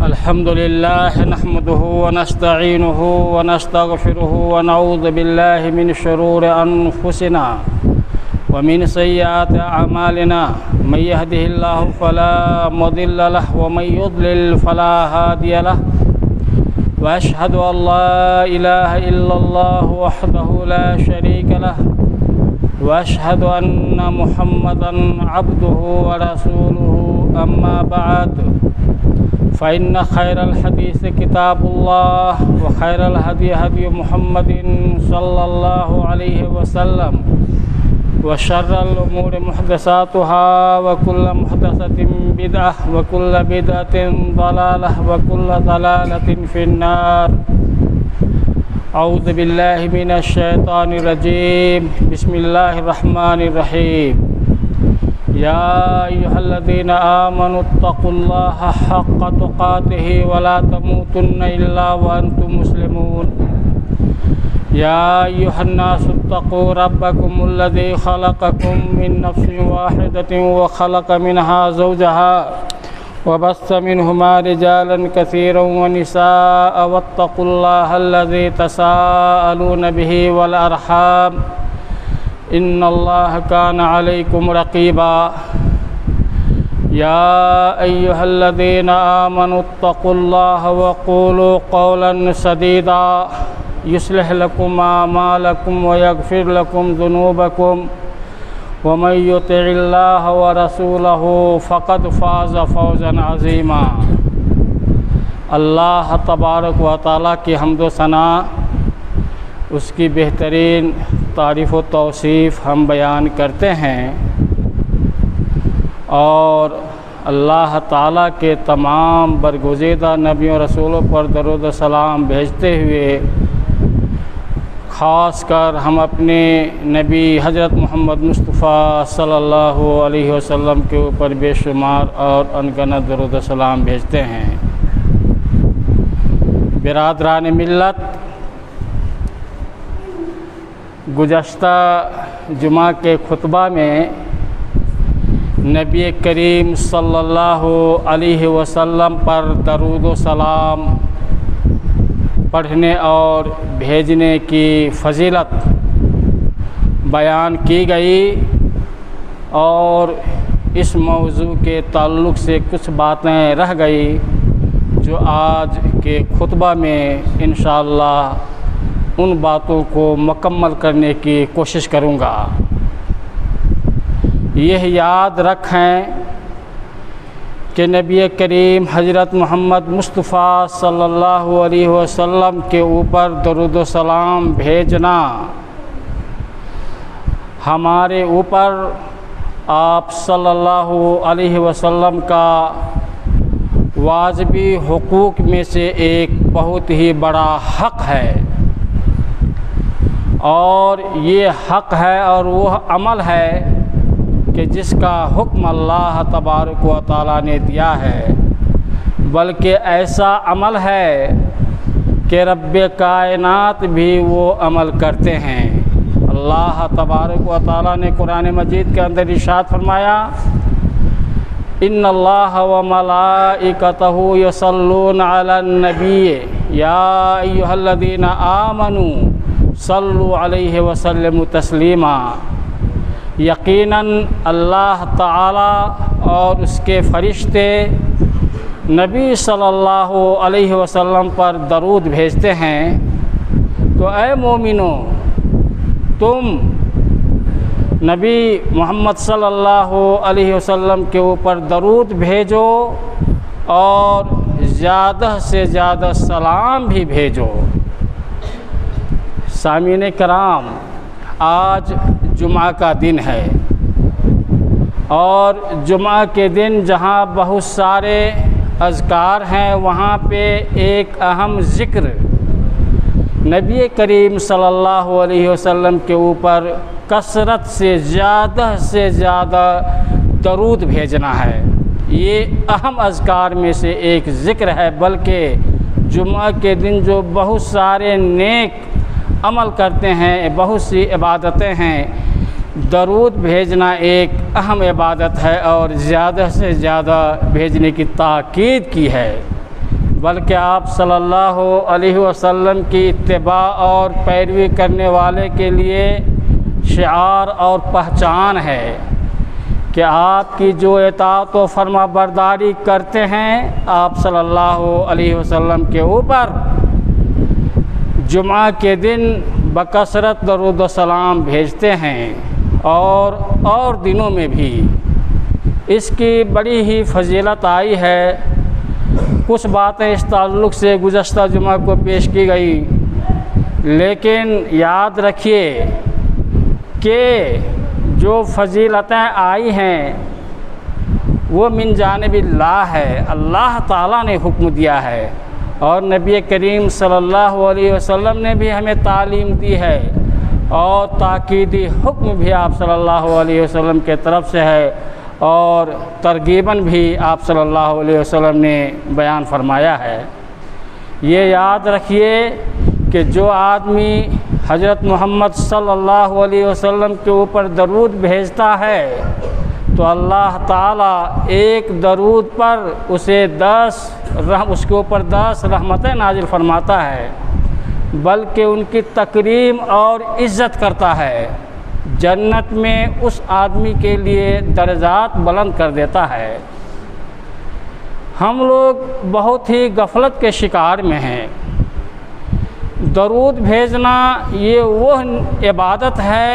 अल्हम्दुलिल्लाह नहमदुहु व नस्तईनुहु व नस्तगफिरुहु व नऊज़ु बिल्लाहि मिन शुरूरि अनफुसिना व मिन सय्यिआति अमालिना मन यहदिहिल्लाहु फला मुदिल्ल लहु व मन युद्लिल फला हादिय लहु व अशहदु अल्ला इलाहा इल्लल्लाहु वहदहु ला शरीक लहु व अशहदु अन्ना मुहम्मदन अब्दुहु व रसूलुहु अम्मा बअद फ़इन्न खैरल हदीस किताबुल्लाह व खैरल हदी हदी मुहम्मदिन सल्लल्लाहु अलैहि वसल्लम व शर्रल उमूरि मुहदसातुहा व कुल्ल मुहदसतिन बिदअह व कुल्ल बिदअतिन दलालह व कुल्ल दलालतिन फिन्नार। औज़ु बिल्लाहि मिनश शैतानिर रजीम। बिस्मिल्लाहिर रहमानिर रहीम। या अय्युहल्लज़ीना आमनुत्तक़ुल्लाहा हक़्क़ तुक़ातिहि व ला तमूतुन्ना इल्ला व अंतुम मुस्लिमून। या अय्युहन्नासुत्तक़ू रब्बकुमुल्लज़ी ख़लक़कुम मिन नफ़्सिन वाहिदतिन व ख़लक़ मिनहा ज़ौजहा व बस्स मिनहुमा रिजालन कसीरन व निसाअ वत्तक़ुल्लाहल्लज़ी तसाअलून बिही वल अर्हाम इन्नल्लाह कान अलैकुम रक़ीबा। या अय्युहल्लज़ीना आमनुत्तक़ुल्लाहा व क़ूलू क़ौलन सदीदा युस्लिह लकुम आमालकुम व यग़फ़िर लकुम ज़ुनूबकुम व मन युतिइल्लाह व रसूलहु फ़क़द फ़ाज़ फ़ौज़न अज़ीमा। अल्लाह तबारक व तआला की हम्द व सना, उसकी बेहतरीन तारीफ़ व तौसीफ़ हम बयान करते हैं और अल्लाह ताला के तमाम बरगुज़ीदा नबियों रसूलों पर दरूद व सलाम भेजते हुए ख़ास कर हम अपने नबी हज़रत मोहम्मद मुस्तफ़ा सल्लल्लाहु अलैहि वसल्लम के ऊपर बेशुमार और अनगिनत दरूद व सलाम भेजते हैं। बिरादरान मिल्लत, गुज़श्ता जुमा के खुतबा में नबी करीम सल्लल्लाहु अलैहि वसल्लम पर दरूद व सलाम पढ़ने और भेजने की फ़जीलत बयान की गई और इस मौजू के ताल्लुक़ से कुछ बातें रह गई जो आज के खुतबा में इंशाअल्लाह उन बातों को मुकम्मल करने की कोशिश करूँगा। यह याद रखें कि नबी करीम हज़रत मोहम्मद मुस्तफ़ा सल्लल्लाहु अलैहि वसल्लम के ऊपर दरूद व सलाम भेजना हमारे ऊपर आप सल्लल्लाहु अलैहि वसल्लम का वाजिबी हुकूक में से एक बहुत ही बड़ा हक़ है और ये हक़ है और वह अमल है कि जिसका हुक्म अल्लाह तबारक व तआला ने दिया है, बल्कि ऐसा अमल है कि रब्बे कायनात भी वो अमल करते हैं। अल्लाह तबारक व तआला ने कुरान मजीद के अंदर इरशाद फरमाया, इन्नल्लाह व मलाइकतहु यसल्लूना अलन नबी या अय्युहल्लज़ीना आमनू सल्लु अलैहि व सल्लिमू तस्लीमा। यकीनन अल्लाह ताला और उसके फ़रिश्ते नबी सल्लल्लाहु अलैहि वसल्लम पर दरूद भेजते हैं। तो ऐ मोमिनो, तुम नबी मोहम्मद सल्लल्लाहु अलैहि वसल्लम के ऊपर दरूद भेजो और ज़्यादा से ज़्यादा सलाम भी भेजो। सामीन कराम, आज जुमा का दिन है और जुमा के दिन जहाँ बहुत सारे अज़कार हैं, वहाँ पे एक अहम ज़िक्र नबी करीम सल्लल्लाहु अलैहि वसल्लम के ऊपर कसरत से ज़्यादा दरूद भेजना है। ये अहम अज़कार में से एक ज़िक्र है, बल्कि जुमा के दिन जो बहुत सारे नेक अमल करते हैं, बहुत सी इबादतें हैं, दरूद भेजना एक अहम इबादत है और ज़्यादा से ज़्यादा भेजने की ताकीद की है। बल्कि आप सल्लल्लाहु अलैहि वसल्लम की इत्तिबा और पैरवी करने वाले के लिए शिआर और पहचान है कि आपकी जो इताअत व फरमाबरदारी करते हैं आप सल्लल्लाहु अलैहि वसल्लम के ऊपर जुमा के दिन बकसरत दरूद व सलाम भेजते हैं और दिनों में भी। इसकी बड़ी ही फजीलत आई है। कुछ बातें इस ताल्लुक़ से गुज़श्ता जुमा को पेश की गई, लेकिन याद रखिए कि जो फजीलतें आई हैं वो मिन जानिबिल्लाह है, अल्लाह ताला ने हुक्म दिया है और नबी करीम सल्लल्लाहु अलैहि वसल्लम ने भी हमें तालीम दी है और ताकीदी हुक्म भी आप सल्लल्लाहु अलैहि वसल्लम के तरफ से है और तरगीबन भी आप सल्लल्लाहु अलैहि वसल्लम ने बयान फरमाया है। ये याद रखिए कि जो आदमी हज़रत मोहम्मद सल्लल्लाहु अलैहि वसल्लम के ऊपर दरूद भेजता है तो अल्लाह ताला एक दरूद पर उसके ऊपर 10 रहमतें नाजिल फरमाता है, बल्कि उनकी तकरीम और इज़्ज़त करता है। जन्नत में उस आदमी के लिए दर्जात बुलंद कर देता है। हम लोग बहुत ही गफलत के शिकार में हैं। दरूद भेजना ये वो इबादत है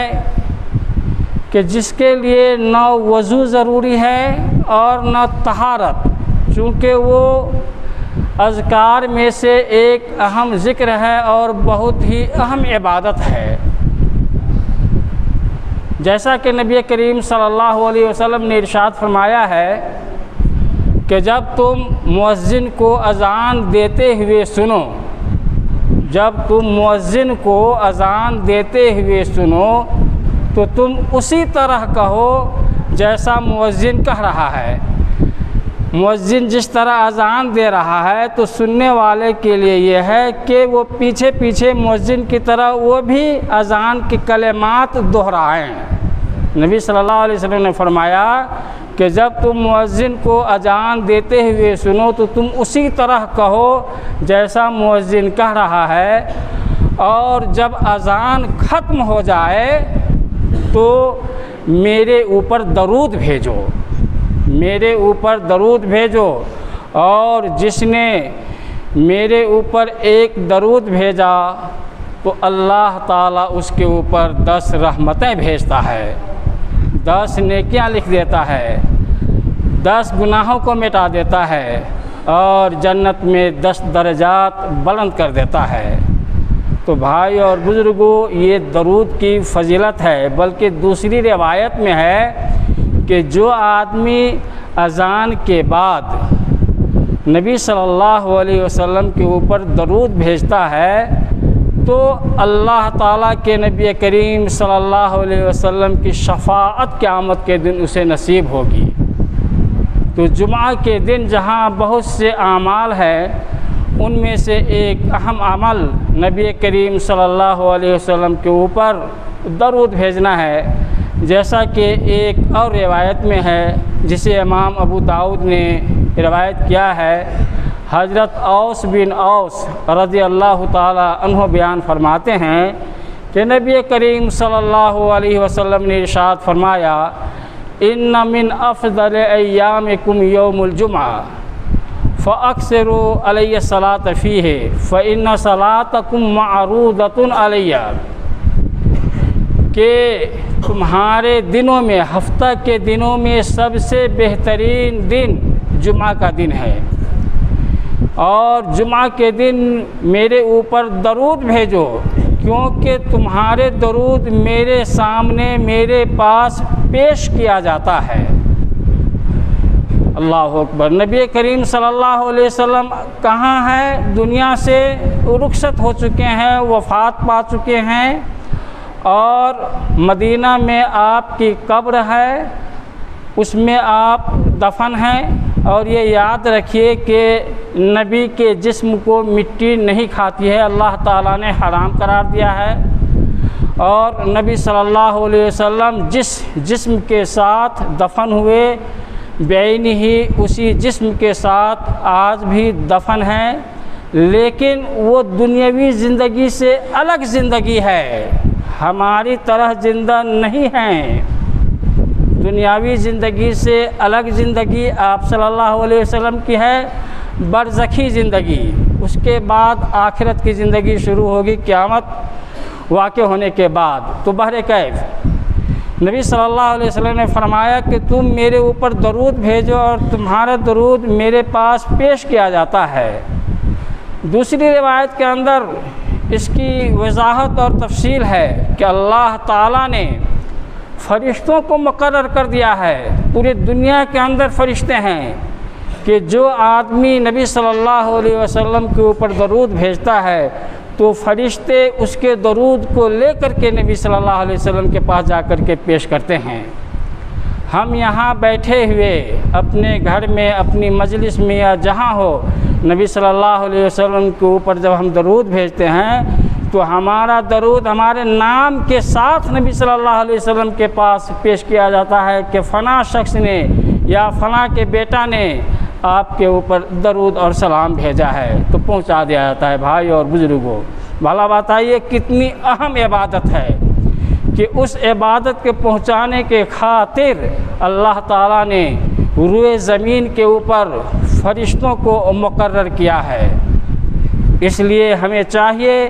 कि जिसके लिए न वज़ू ज़रूरी है और न तहारत, चूँकि वो अज़कार में से एक अहम ज़िक्र है और बहुत ही अहम इबादत है। जैसा कि नबी करीम सल्लल्लाहु अलैहि वसल्लम ने इरशाद फरमाया है कि जब तुम मुअज्जिन को अज़ान देते हुए सुनो, जब तुम मुअज्जिन को अज़ान देते हुए सुनो तो तुम उसी तरह कहो जैसा मुअज्जिन कह रहा है। मुअज्जिन जिस तरह अज़ान दे रहा है तो सुनने वाले के लिए यह है कि वो पीछे पीछे मुअज्जिन की तरह वो भी अज़ान के कलेमात दोहराएं। नबी सल्लल्लाहु अलैहि वसल्लम ने फरमाया कि जब तुम मुअज्जिन को अज़ान देते हुए सुनो तो तुम उसी तरह कहो जैसा मुअज्जिन कह रहा है, और जब अज़ान ख़त्म हो जाए तो मेरे ऊपर दरूद भेजो, मेरे ऊपर दरूद भेजो। और जिसने मेरे ऊपर एक दरूद भेजा तो अल्लाह ताला उसके ऊपर 10 रहमतें भेजता है, 10 नेकियां लिख देता है, 10 गुनाहों को मिटा देता है और जन्नत में 10 दर्जात बुलंद कर देता है। तो भाई और बुज़ुर्गों, ये दरूद की फजीलत है। बल्कि दूसरी रिवायत में है कि जो आदमी अज़ान के बाद नबी सल्लल्लाहु अलैहि वसल्लम के ऊपर दरूद भेजता है तो अल्लाह ताला के नबी करीम सल्लल्लाहु अलैहि वसल्लम की शफ़ाअत क़यामत के दिन उसे नसीब होगी। तो जुमा के दिन जहाँ बहुत से आमाल है, उनमें से एक अहम अमल नबी करीम सल्लल्लाहु अलैहि वसल्लम के ऊपर दरूद भेजना है। जैसा कि एक और रिवायत में है जिसे इमाम अबू दाऊद ने रिवायत किया है, हज़रत औस बिन औस रज़ियल्लाहु ताला अन्हु बयान फरमाते हैं कि नबी करीम सल्लल्लाहु अलैहि वसल्लम ने इरशाद फरमाया, इन्ना मिन अफ़ज़ल अय्यामिकुम यौमुल जुमा फ़अक्सिरू अलैया सलात फ़ीहे फ़इन्ना सलातकुम मअरूदतुन अलैया, कि तुम्हारे दिनों में, हफ्ता के दिनों में सबसे बेहतरीन दिन जुमा का दिन है और जुमा के दिन मेरे ऊपर दरूद भेजो, क्योंकि तुम्हारे दरूद मेरे सामने, मेरे पास पेश किया जाता है। अल्लाह अकबर। नबी करीम सल्लल्लाहु अलैहि वसल्लम कहाँ हैं? दुनिया से रुखसत हो चुके हैं, वफ़ात पा चुके हैं और मदीना में आपकी कब्र है, उसमें आप दफन हैं। और ये याद रखिए कि नबी के जिस्म को मिट्टी नहीं खाती है, अल्लाह ताला ने हराम करार दिया है। और नबी सल्लल्लाहु अलैहि वसल्लम जिस जिस्म के साथ दफन हुए बेईन ही उसी जिस्म के साथ आज भी दफन है, लेकिन वो दुनियावी ज़िंदगी से अलग ज़िंदगी है, हमारी तरह ज़िंदा नहीं हैं। दुनियावी ज़िंदगी से अलग ज़िंदगी आप सल्लल्लाहु अलैहि वसल्लम की है, बरज़खी ज़िंदगी। उसके बाद आखिरत की ज़िंदगी शुरू होगी क़यामत वाक़े होने के बाद। तो बहरे कैफ़ नबी सल्लल्लाहु अलैहि वसल्लम ने फरमाया कि तुम मेरे ऊपर दरूद भेजो और तुम्हारा दरूद मेरे पास पेश किया जाता है। दूसरी रिवायत के अंदर इसकी वजाहत और तफसील है कि अल्लाह ताला ने फ़रिश्तों को मुकर्रर कर दिया है, पूरी दुनिया के अंदर फ़रिश्ते हैं कि जो आदमी नबी सल्लल्लाहु अलैहि वसल्लम के ऊपर दरूद भेजता है तो फ़रिश्ते उसके दरूद को लेकर के नबी सल्लल्लाहु अलैहि वसल्लम के पास जाकर के पेश करते हैं। हम यहाँ बैठे हुए अपने घर में, अपनी मजलिस में या जहाँ हो, नबी सल्लल्लाहु अलैहि वसल्लम के ऊपर जब हम दरूद भेजते हैं तो हमारा दरूद हमारे नाम के साथ नबी सल्लल्लाहु अलैहि वसल्लम के पास पेश किया जाता है कि फ़लाँ शख्स ने या फ़लाँ के बेटा ने आपके ऊपर दरूद और सलाम भेजा है, तो पहुंचा दिया जाता है। भाई और बुज़ुर्गों, भला बताइए कितनी अहम इबादत है कि उस इबादत के पहुंचाने के खातिर अल्लाह ताला ने रूए ज़मीन के ऊपर फ़रिश्तों को मुकर्रर किया है। इसलिए हमें चाहिए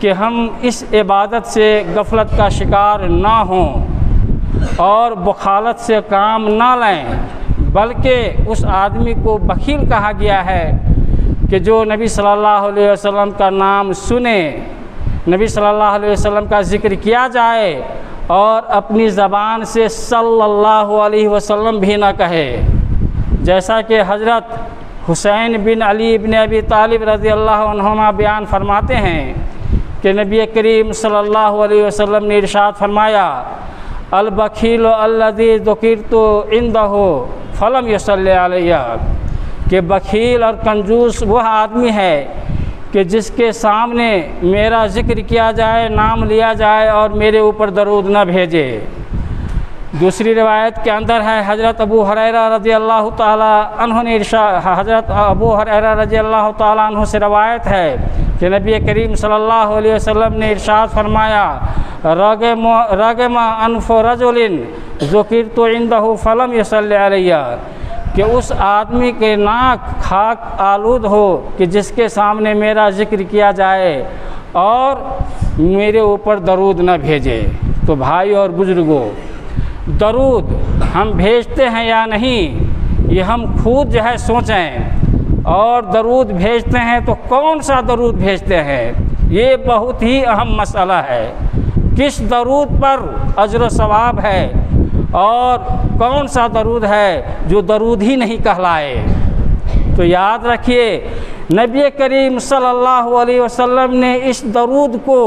कि हम इस इबादत से गफलत का शिकार ना हों और बखालत से काम ना लें, बल्कि उस आदमी को बखील कहा गया है कि जो नबी सल्लल्लाहु अलैहि वसल्लम का नाम सुने, नबी सल्लल्लाहु अलैहि वसल्लम का ज़िक्र किया जाए और अपनी ज़बान से सल्लल्लाहु अलैहि वसल्लम भी ना कहे। जैसा कि हज़रत हुसैन बिन अली इब्न अबी तालिब रज़ियल्लाहु अन्हुमा बयान फरमाते हैं कि नबी करीम सल्लल्लाहु अलैहि वसल्लम ने इरशाद फरमाया, अल बखील अल्लज़ी ज़ुकिरतु इंदहु फलम युसल्ली अलैया, कि बखील और कंजूस वह आदमी है कि जिसके सामने मेरा ज़िक्र किया जाए, नाम लिया जाए और मेरे ऊपर दरूद न भेजे। दूसरी रिवायत के अंदर है हज़रत अबू हुरैरा रज़ियल्लाहु ताला अन्हु ने हज़रत अबू हुरैरा रज़ियल्लाहु ताला अन्हु से रवायत है कि नबी करीम सल्लल्लाहु अलैहि वसल्लम ने इरशाद फरमाया, रगम अनफ़ रजुलिन ज़ुकिरतु इंदहु फलम युसल्ली अलैया, कि उस आदमी के नाक खाक आलूद हो कि जिसके सामने मेरा ज़िक्र किया जाए और मेरे ऊपर दरूद न भेजे। तो भाई और बुज़ुर्गों, दरूद हम भेजते हैं या नहीं, ये हम खुद जो है सोचें। और दरूद भेजते हैं तो कौन सा दरूद भेजते हैं, ये बहुत ही अहम मसला है। किस दरूद पर अजर सवाब है और कौन सा दरूद है जो दरूद ही नहीं कहलाए। तो याद रखिए, नबी करीम सल्लल्लाहु अलैहि वसल्लम ने इस दरूद को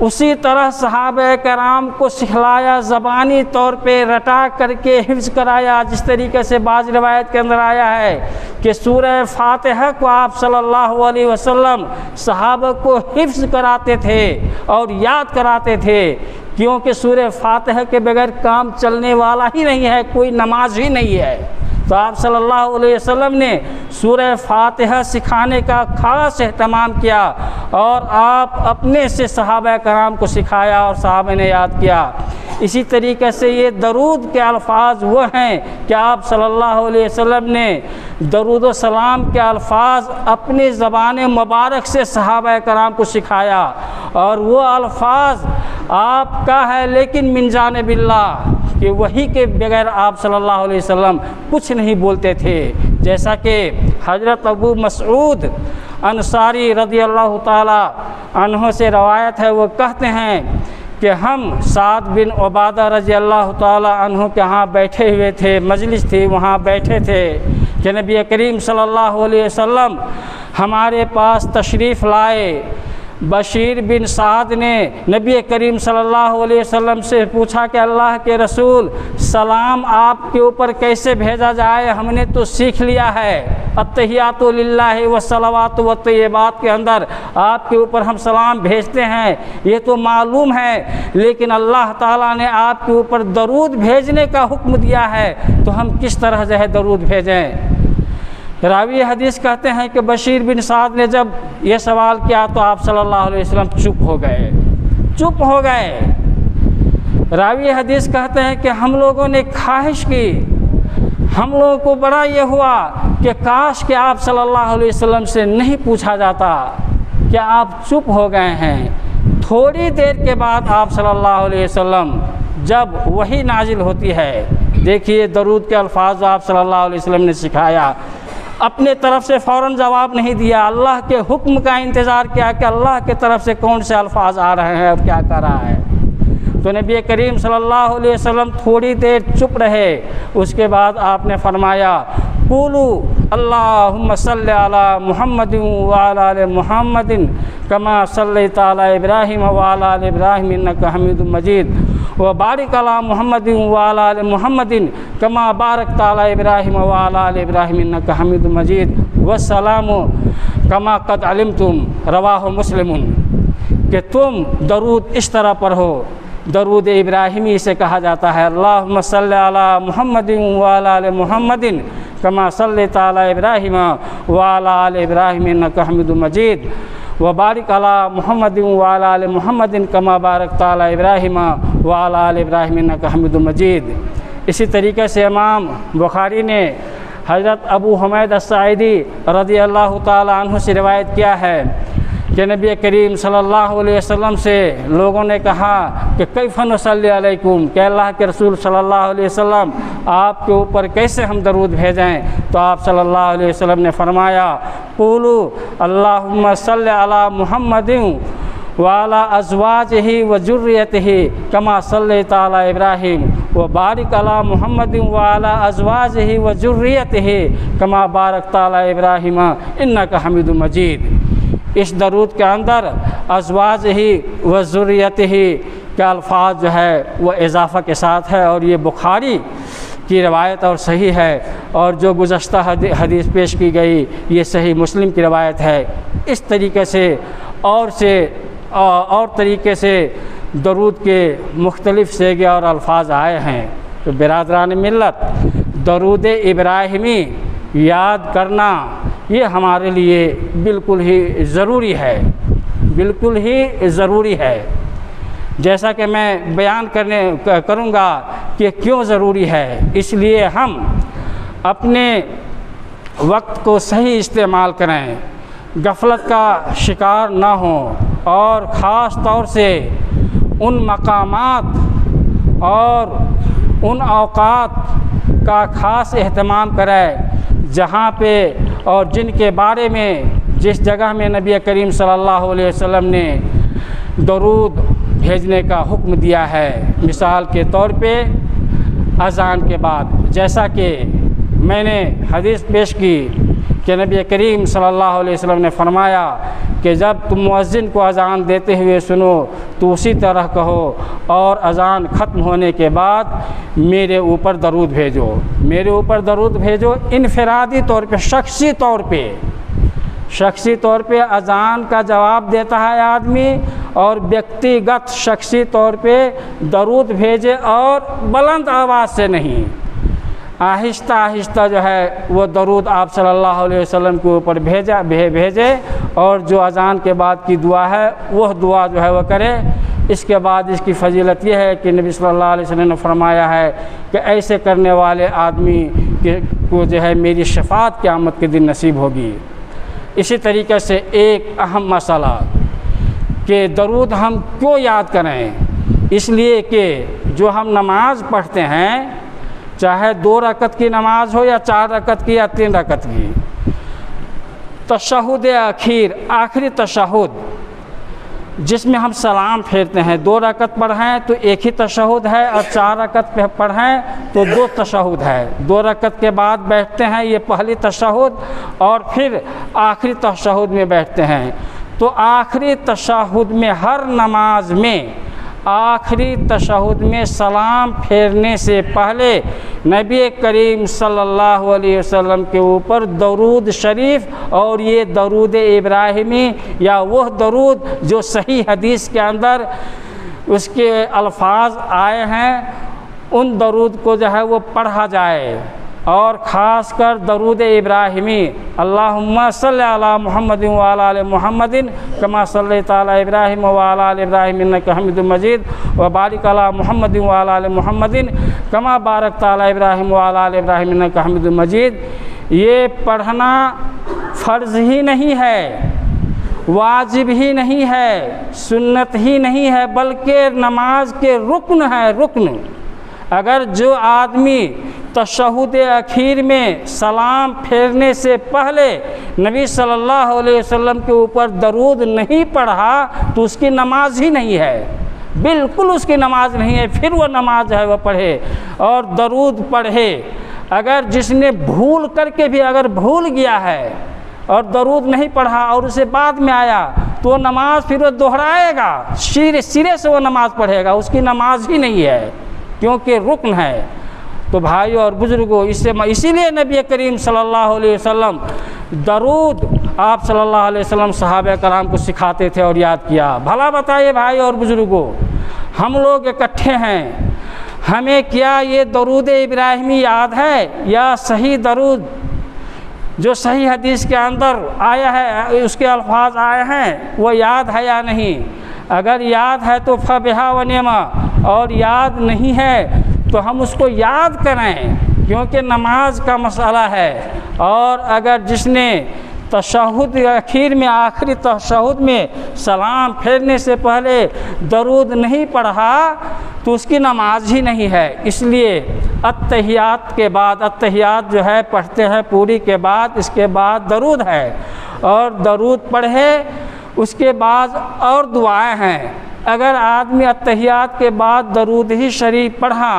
उसी तरह सहाबा कराम को सिखलाया, ज़बानी तौर पे रटा करके हिफ्ज़ कराया, जिस तरीके से बाज़ रिवायत के अंदर आया है कि सूरह फातिहा को आप सल्लल्लाहु अलैहि वसल्लम सहाबा को हिफ्ज़ कराते थे और याद कराते थे, क्योंकि सूरह फातिहा के बगैर काम चलने वाला ही नहीं है, कोई नमाज ही नहीं है। तो आप सल्लल्लाहु अलैहि वसल्लम ने सूरह फातिहा सिखाने का ख़ास एहतमाम किया और आप अपने से सहाबा कराम को सिखाया और सहाबा ने याद किया। इसी तरीके से ये दरूद के अल्फाज वो हैं कि आप सल्लल्लाहु अलैहि वसल्लम ने दरूद व सलाम के अल्फाज अपनी ज़बान मुबारक से सहाबा कराम को सिखाया और वो अल्फाज आपका है, लेकिन मिन जानिबिल्लाह, कि वही के बगैर आप सल्लल्लाहु अलैहि वसल्लम कुछ नहीं बोलते थे। जैसा कि हज़रत अबू मसऊद अंसारी रज़ियल्लाहु ताला अन्हु से रवायत है, वो कहते हैं कि हम साद बिन उबादा रज़ियल्लाहु ताला अन्हु के यहाँ बैठे हुए थे, मजलिस थी, वहाँ बैठे थे कि नबी करीम सल्लल्लाहु अलैहि वसल्लम हमारे पास तशरीफ़ लाए। बशीर बिन साद ने नबी करीम सल्लल्लाहु अलैहि वसल्लम से पूछा कि अल्लाह के रसूल, सलाम आपके ऊपर कैसे भेजा जाए? हमने तो सीख लिया है अत्तहियातु लिल्लाहि वस्सलावातु वत्तय्यिबात के अंदर आपके ऊपर हम सलाम भेजते हैं, ये तो मालूम है, लेकिन अल्लाह ताला ने आपके ऊपर दरूद भेजने का हुक्म दिया है, तो हम किस तरह जो है दरूद भेजें? रावी हदीस कहते हैं कि बशीर बिन साद ने जब ये सवाल किया तो आप सल्लल्लाहु अलैहि वसल्लम चुप हो गए। रावी हदीस कहते हैं कि हम लोगों ने ख्वाहिश की, हम लोगों को बड़ा ये हुआ कि काश कि आप सल्लल्लाहु अलैहि वसल्लम से नहीं पूछा जाता कि आप चुप हो गए हैं। थोड़ी देर के बाद आप सल्लल्लाहु अलैहि वसल्लम जब वही नाजिल होती है, देखिए दरूद के अल्फाज आप सल्लल्लाहु अलैहि वसल्लम ने सिखाया, अपने तरफ से फ़ौरन जवाब नहीं दिया, अल्लाह के हुक्म का इंतज़ार किया कि अल्लाह के तरफ से कौन से अल्फाज आ रहे हैं और क्या कर रहा है। तो नबी करीम सल्लल्लाहु अलैहि वसल्लम थोड़ी देर चुप रहे। उसके बाद आपने फरमाया, क़ूलू अल्लाहुम्मा सल्लि अला मुहम्मदिन व अला आलि मुहम्मदिन कमा सल्लैता अला इब्राहीम व अला आलि इब्राहीम इन्नका हमीदुम मजीद व बारिक अला मुहम्मदिन व अला आलि मुहम्मदिन कमा बारकता अला इब्राहीम व अला आलि इब्राहीम इन्नका हमीदुम मजीद वस्सलामु कमा क़द अलिमतुम रवाहु मुस्लिमुन। कि तुम दरूद इस तरह पढ़ो, दरूद इब्राहिमी से कहा जाता है, अल्लाहुम्मा सल्लि अला मुहम्मदिन व अला आलि मुहम्मदिन कमा सल्लैता अला इब्राहीम व अला आलि इब्राहीम इन्नका हमीदुम मजीद व बारिक अला मुहम्मदिन व अला आलि मुहम्मदिन कमा बारकता अला इब्राहीम व अला आलि इब्राहीम इन्नका हमीदुम मजीद। इसी तरीके से इमाम बुखारी ने हज़रत अबू हुमैद अस्साइदी रज़ियल्लाहु ताला अन्हु से रिवायत किया है कि नबी करीम सल्लल्लाहु अलैहि वसल्लम से लोगों ने कहा कि कैफ़ नुसल्ली अलैकुम, कि अल्लाह के रसूल सल्लल्लाहु अलैहि वसल्लम आपके ऊपर कैसे हम दरूद भेजें? तो आप सल्लल्लाहु अलैहि वसल्लम ने फरमाया, क़ूलू अल्लाहुम्मा सल्लि अला मुहम्मदिन व अला अज़वाजिही व ज़ुर्रियतिही कमा सल्लैता अला इब्राहीम व बारिक अला मुहम्मदिन व अला अज़वाजिही व ज़ुर्रियतिही कमा बारकता अला इब्राहीम इन्नका हमीदुम मजीद। इस दरूद के अंदर अज़वाज ही व ज़ुर्रियतिही के अल्फाज जो है वो इजाफ़ा के साथ है, और ये बुखारी की रवायत और सही है, और जो गुज़श्ता हदीस पेश की गई ये सही मुस्लिम की रवायत है। इस तरीके से और तरीके से दरूद के मुख्तलिफ़ सेगे और अल्फाज आए हैं। तो बिरादरान मिल्लत, दरूद इब्राहिमी याद करना ये हमारे लिए बिल्कुल ही ज़रूरी है, बिल्कुल ही ज़रूरी है। जैसा कि मैं बयान करूँगा कि क्यों ज़रूरी है, इसलिए हम अपने वक्त को सही इस्तेमाल करें, गफलत का शिकार ना हों, और ख़ास तौर से उन मकामात और उन औक़ात का ख़ास एहतमाम करें जहाँ पे और जिनके बारे में, जिस जगह में नबी करीम सल्लल्लाहु अलैहि वसल्लम ने दरूद भेजने का हुक्म दिया है। मिसाल के तौर पे अज़ान के बाद, जैसा कि मैंने हदीस पेश की कि नबी करीम सल्लल्लाहु अलैहि वसल्लम ने फरमाया कि जब तुम मुअज्जिन को अज़ान देते हुए सुनो तो उसी तरह कहो, और अज़ान ख़त्म होने के बाद मेरे ऊपर दरूद भेजो, मेरे ऊपर दरूद भेजो। इनफरादी तौर पे, शख्सी तौर पे अज़ान का जवाब देता है आदमी, और व्यक्तिगत शख्सी तौर पे दरूद भेजे, और बुलंद आवाज़ से नहीं, आहिस्ता आहिस्ता जो है वो दरूद आप सल्लल्लाहु अलैहि वसल्लम के ऊपर भेजे, और जो अज़ान के बाद की दुआ है वह दुआ जो है वह करे। इसके बाद इसकी फ़जीलत यह है कि नबी सल्लल्लाहु अलैहि वसल्लम ने फरमाया है कि ऐसे करने वाले आदमी को जो है मेरी शफ़ाअत क़यामत के दिन नसीब होगी। इसी तरीके से एक अहम मसला कि दरूद हम क्यों याद करें, इसलिए कि जो हम नमाज़ पढ़ते हैं, चाहे 2 रकत की नमाज हो या 4 रकत की या 3 रकत की, तशहुद अखीर, आखिरी तशहुद जिसमें हम सलाम फेरते हैं, 2 रकत पढ़ें तो एक ही तशहुद है, और 4 रकत पे पढ़ें तो 2 तशहुद है। 2 रकत के बाद बैठते हैं, ये पहली तशहुद, और फिर आखिरी तशहुद में बैठते हैं। तो आखिरी तशहुद में, हर नमाज में आखिरी तशहुद में सलाम फेरने से पहले नबी करीम सल्लल्लाहु अलैहि वसल्लम के ऊपर दरूद शरीफ और ये दरूद इब्राहिमी या वह दरूद जो सही हदीस के अंदर उसके अल्फाज आए हैं, उन दरूद को जो है वो पढ़ा जाए। और ख़ास कर दरूद इब्राहिमी, अल्लाहुम्मा सल्लि अला मुहम्मदिन व अला आलि मुहम्मदिन कमा सल्लैता अला इब्राहिम व अला आलि इब्राहिम इन्नका हमीदुम मजीद व बारिक अला मुहम्मदिन व अला आलि मुहम्मदिन कमा बारकता अला इब्राहिम व अला आलि इब्राहिम इन्नका हमीदुम मजीद। ये पढ़ना फ़र्ज़ ही नहीं है, वाजिब ही नहीं है, सुन्नत ही नहीं है, बल्कि नमाज के रुक्न है, रुक्न। अगर जो आदमी तशहुद अखीर में सलाम फेरने से पहले नबी सल्लल्लाहु अलैहि वसल्लम के ऊपर दरूद नहीं पढ़ा तो उसकी नमाज ही नहीं है, बिल्कुल उसकी नमाज नहीं है। फिर वो नमाज है वह पढ़े और दरूद पढ़े। अगर जिसने भूल करके भी अगर भूल गया है और दरूद नहीं पढ़ा और उसे बाद में आया तो वो नमाज फिर वो दोहराएगा, सिरे से वो नमाज पढ़ेगा, उसकी नमाज ही नहीं है, क्योंकि रुक्न है। तो भाइयों और बुज़ुर्गों, इसीलिए नबी करीम सल्लल्लाहु अलैहि वसल्लम दरूद आप सल्लल्लाहु अलैहि वसल्लम सहाबा कराम को सिखाते थे और याद किया। भला बताइए भाइयों और बुज़ुर्गों, हम लोग इकट्ठे हैं, हमें क्या ये दरूद इब्राहिमी याद है या सही दरूद जो सही हदीस के अंदर आया है उसके अल्फाज आए हैं वो याद है या नहीं? अगर याद है तो फबिहा व निमा, और याद नहीं है तो हम उसको याद करें, क्योंकि नमाज का मसला है। और अगर जिसने तशहुद अखीर में, आखिरी तशहुद में सलाम फेरने से पहले दरूद नहीं पढ़ा तो उसकी नमाज ही नहीं है। इसलिए अत्तहियात के बाद, अत्तहियात जो है पढ़ते हैं पूरी के बाद, इसके बाद दरूद है और दरूद पढ़े, उसके बाद और दुआएं हैं। अगर आदमी अत्तहियात के बाद दरूद ही शरीफ पढ़ा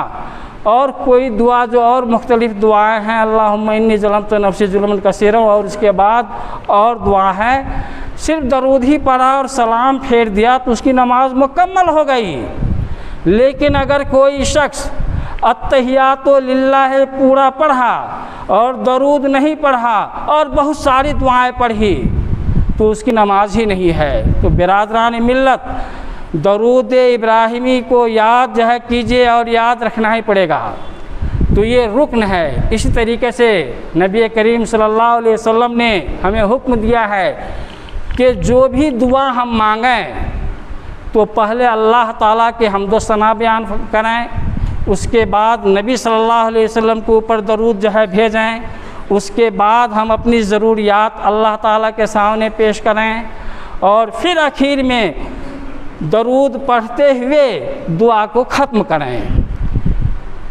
और कोई दुआ जो और मुख्तलिफ़ दुआएं हैं, अल्लाहुम्मा इन्नी ज़लमतु नफ़्सी ज़ुल्मन कसीरा, और इसके बाद और दुआ है, सिर्फ दरूद ही पढ़ा और सलाम फेर दिया तो उसकी नमाज मुकम्मल हो गई। लेकिन अगर कोई शख्स अत्तहियातो लिल्लाह पूरा पढ़ा और दरूद नहीं पढ़ा और बहुत सारी दुआएं पढ़ी तो उसकी नमाज ही नहीं है। तो बिरादरान मिल्लत, दरूद इब्राहिमी को याद जो है कीजिए और याद रखना ही पड़ेगा। तो ये रुक्न है। इसी तरीके से नबी करीम सल्लल्लाहु अलैहि वसल्लम ने हमें हुक्म दिया है कि जो भी दुआ हम मांगें तो पहले अल्लाह ताला के हम्दो सना बयान करें, उसके बाद नबी सल्लल्लाहु अलैहि वसल्लम के ऊपर दरूद जो है भेजें, उसके बाद हम अपनी ज़रूरियात अल्लाह ताला के सामने पेश करें और फिर आखिर में दरूद पढ़ते हुए दुआ को ख़त्म करें।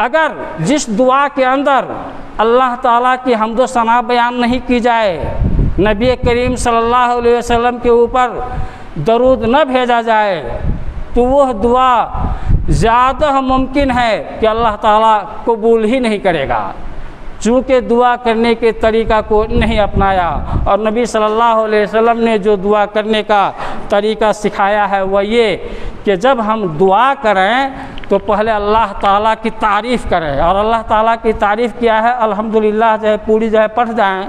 अगर जिस दुआ के अंदर अल्लाह ताला की हम्दो सना बयान नहीं की जाए, नबी करीम सल्लल्लाहु अलैहि वसल्लम के ऊपर दरूद न भेजा जाए, तो वह दुआ ज़्यादा मुमकिन है कि अल्लाह ताला कबूल ही नहीं करेगा, चूँकि दुआ करने के तरीक़ा को नहीं अपनाया। और नबी सल्लल्लाहु अलैहि वसल्लम ने जो दुआ करने का तरीक़ा सिखाया है वह ये कि जब हम दुआ करें तो पहले अल्लाह ताला की तारीफ़ करें, और अल्लाह ताला की तारीफ़ किया है अल्हम्दुलिल्लाह जो है पूरी जो है पढ़ जाएँ।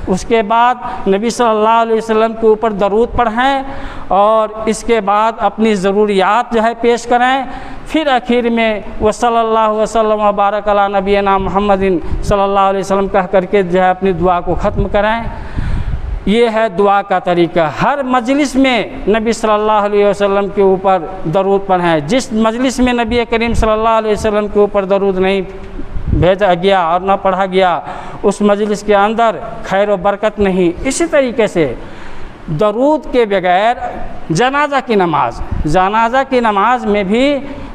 उसके बाद नबी सल्लल्लाहु अलैहि वसल्लम के ऊपर दरूद पढ़ें और इसके बाद अपनी ज़रूरियात जो है पेश करें। फिर आखिर में वह सल्लल्लाहु वसल्लम व बारक अला नबीना मुहम्मदिन सल्लल्लाहु अलैहि वसल्लम कह करके जो है अपनी दुआ को ख़त्म करें। ये है दुआ का तरीका। हर मजलिस में नबी सल्लल्लाहु अलैहि वसल्लम के ऊपर दरूद पढ़ें। जिस मजलिस में नबी करीम सल्लल्लाहु अलैहि वसल्लम के ऊपर दरूद नहीं भेजा गया और न पढ़ा गया, उस मजलिस के अंदर खैर व बरकत नहीं। इसी तरीके से दरूद के बगैर जनाजा की नमाज में भी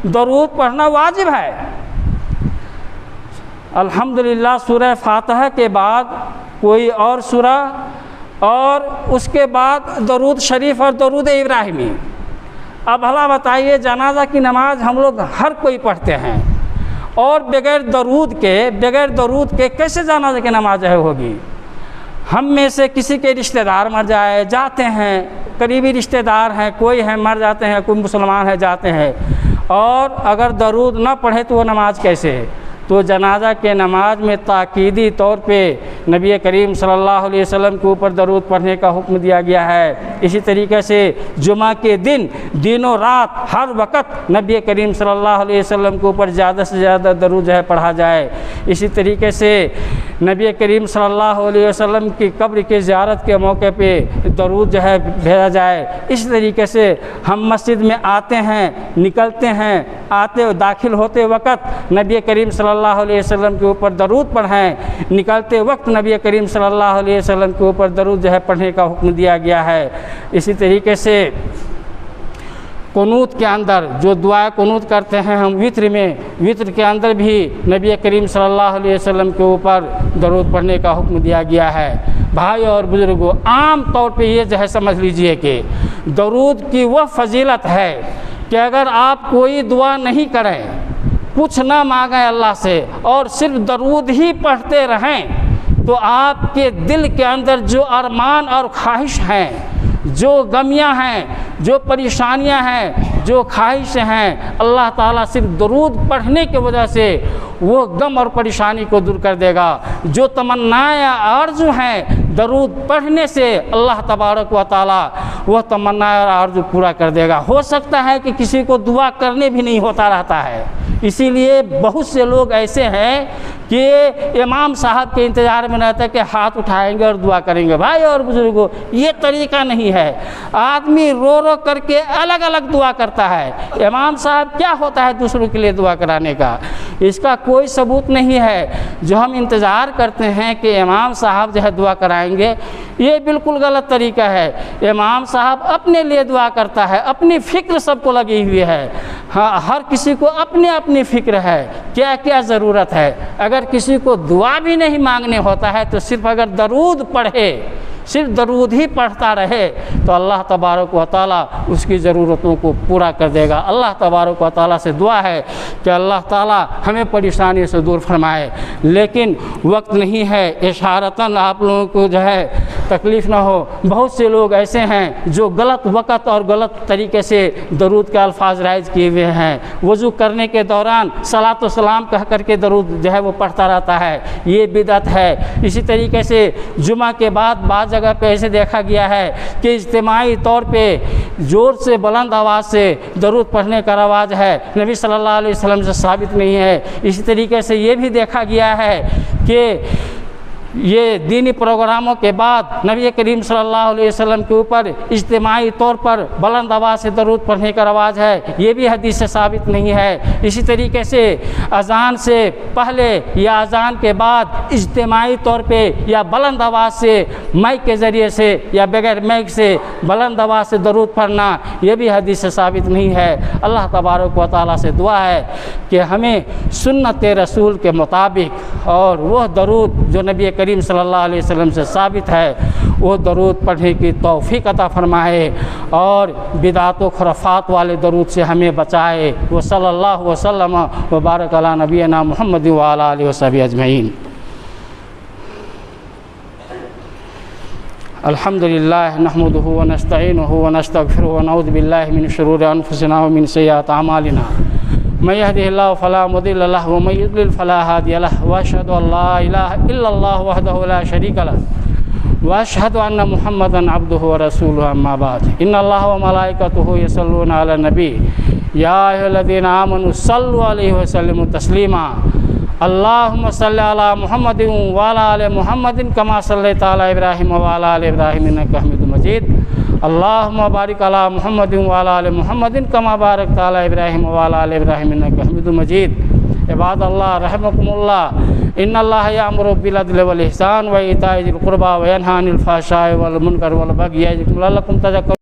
दरूद पढ़ना वाजिब है। अल्हम्दुलिल्लाह सूरह फातिहा के बाद कोई और सूरह और उसके बाद दरूद शरीफ और दरूद इब्राहिमी। अब भला बताइए, जनाजा की नमाज हम लोग हर कोई पढ़ते हैं और बगैर दरूद के कैसे जनाजा की नमाज होगी? हम में से किसी के रिश्तेदार मर जाते हैं, करीबी रिश्तेदार हैं, कोई है मर जाते हैं, कोई मुसलमान है जाते हैं, और अगर दरूद न पढ़े तो वो नमाज कैसे है? तो जनाजा के नमाज में ताकीदी तौर पे नबी करीम सल्लल्लाहु अलैहि वसल्लम के ऊपर दरूद पढ़ने का हुक्म दिया गया है। इसी तरीके से जुमा के दिन दिनों रात हर वक्त नबी करीम सल्लल्लाहु अलैहि वसल्लम के ऊपर ज़्यादा से ज़्यादा दरूद जो है पढ़ा जाए। इसी तरीके से नबी करीम सल्लल्लाहु अलैहि वसल्लम की कब्र की ज़ियारत के मौके पे दरूद जो है भेजा जाए। इस तरीके से हम मस्जिद में आते हैं, निकलते हैं, आते दाखिल होते वक्त नबी करीम सल्लल्लाहु अलैहि वसल्लम के ऊपर दरूद पढ़ें, निकलते वक्त नबी करीम सल्लल्लाहु अलैहि वसल्लम के ऊपर दरूद जो है पढ़ने का हुक्म दिया गया है। इसी तरीके से कुनूत के अंदर जो दुआ कुनूत करते हैं हम वित्र में, वित्र के अंदर भी नबी करीम सल्लल्लाहु अलैहि वसल्लम के ऊपर दरूद पढ़ने का हुक्म दिया गया है। भाई और बुज़ुर्गों, आम तौर पे ये जो है समझ लीजिए कि दरूद की वह फजीलत है कि अगर आप कोई दुआ नहीं करें, कुछ ना मांगें अल्लाह से और सिर्फ दरूद ही पढ़ते रहें, तो आपके दिल के अंदर जो अरमान और ख्वाहिश हैं, जो गमियां हैं, जो परेशानियां हैं, जो ख्वाहिशें हैं, अल्लाह ताला सिर्फ दरूद पढ़ने की वजह से वो गम और परेशानी को दूर कर देगा। जो तमन्नाएं आरज़ू हैं, दरूद पढ़ने से अल्लाह तबारक व ताला वह तमन्नाएं और आरज़ू पूरा कर देगा। हो सकता है कि किसी को दुआ करने भी नहीं होता रहता है, इसीलिए बहुत से लोग ऐसे हैं कि इमाम साहब के इंतज़ार में रहते हैं कि हाथ उठाएंगे और दुआ करेंगे। भाई और बुजुर्गों, ये तरीका नहीं है। आदमी रो रो करके अलग अलग दुआ करता है। इमाम साहब क्या होता है दूसरों के लिए दुआ कराने का? इसका कोई सबूत नहीं है। जो हम इंतज़ार करते हैं कि इमाम साहब जो है दुआ कराएंगे, ये बिल्कुल गलत तरीका है। इमाम साहब अपने लिए दुआ करता है, अपनी फ़िक्र सबको लगी हुई है। हाँ, हर किसी को अपने अपनी फ़िक्र है क्या क्या ज़रूरत है। अगर किसी को दुआ भी नहीं मांगने होता है तो सिर्फ अगर दरूद पढ़े, सिर्फ दरूद ही पढ़ता रहे तो अल्लाह तबारक व तआला उसकी ज़रूरतों को पूरा कर देगा। अल्लाह तबारक व तआला से दुआ है कि अल्लाह ताला हमें परेशानी से दूर फरमाए। लेकिन वक्त नहीं है, इशारतन आप लोगों को जो है तकलीफ़ ना हो। बहुत से लोग ऐसे हैं जो गलत वक़्त और गलत तरीके से दरूद के अल्फाज राइज किए हुए हैं। वज़ू करने के दौरान सलातो सलाम कह करके दरूद जो है वो पढ़ता रहता है, ये बिदअत है। इसी तरीके से जुमा के बाद जगह पे ऐसे देखा गया है कि इज्तिमाई तौर पे ज़ोर से बुलंद आवाज़ से दरूद पढ़ने का रवाज है, नबी सल्लल्लाहु अलैहि वसल्लम से साबित नहीं है। इसी तरीके से ये भी देखा गया है कि ये दीनी प्रोग्रामों के बाद नबी करीम सल्लल्लाहु अलैहि वसल्लम के ऊपर इज्तिमाई तौर पर बुलंद आवाज़ से दरूद पढ़ने का रवाज है, ये भी हदीस से साबित नहीं है। इसी तरीके से अज़ान से पहले या अज़ान के बाद इज्तिमाई तौर पे या बुलंद आवाज़ से माइक के ज़रिए से या बगैर माइक से बुलंद आवाज़ से दरूद पढ़ना, ये भी हदीस से साबित नहीं है। अल्लाह तबारक व तआला से दुआ है कि हमें सुन्नत रसूल के मुताबिक और वह दरूद जो नबी करीम सल्लल्लाहु अलैहि वसल्लम से साबित है वो दरूद पढ़ने की तौफीक अता फरमाए और बिदात व खुराफात वाले दरूद से हमें बचाए। वो सल्लल्लाहु वसल्लम व बारक अला नबीना मुहम्मद व अला आलिहि व सहबिहि अजमईन। अल्हम्दुलिल्लाह नहमदुहु व नस्तईनुहु व नस्तगफिरुहु व नऊज़ु बिल्लाहि मिन शुरूरि अनफुसिना व मिन सय्यिआति अमालिना। मैं यहदिहिल्लाहु फला मुदिल्ल लहु व मैं युद्लिल फला हादिय लहु व अशहदु अल्ला इलाहा इल्लल्लाहु वहदहु ला शरीका लहु व अशहदु अन्ना मुहम्मदन अब्दुहु व रसूलुहु अम्मा बाद। इन्नल्लाह व मलाइकतुहु यसल्लूना अला नबी या अय्युहल्लज़ीना आमनु सल्लु अलैहि व सल्लिमु तस्लीमा। अल्लाहुम्मा सल्लि अला मुहम्मदिन व अला आलि मुहम्मदिन कमा सल्लैता अला इब्राहीम व अला आलि इब्राहीम इन्नका हमीदुम मजीद। अल्लाहुम्मा बारिक अला मुहम्मदिन व अला आलि मुहम्मदिन कमा बारकता अला इब्राहीम व अला आलि इब्राहीम इन्नका हमीदुम मजीद। इबादल्लाह रहमकुमुल्लाह इन्नल्लाह यामुरु बिल अदलि वल इहसान व ईताइ ज़िल क़ुरबा व यनहा अनिल फ़हशाइ वल मुनकर वल बग़yi यअज़िकुम लअल्लकुम तज़क्करून।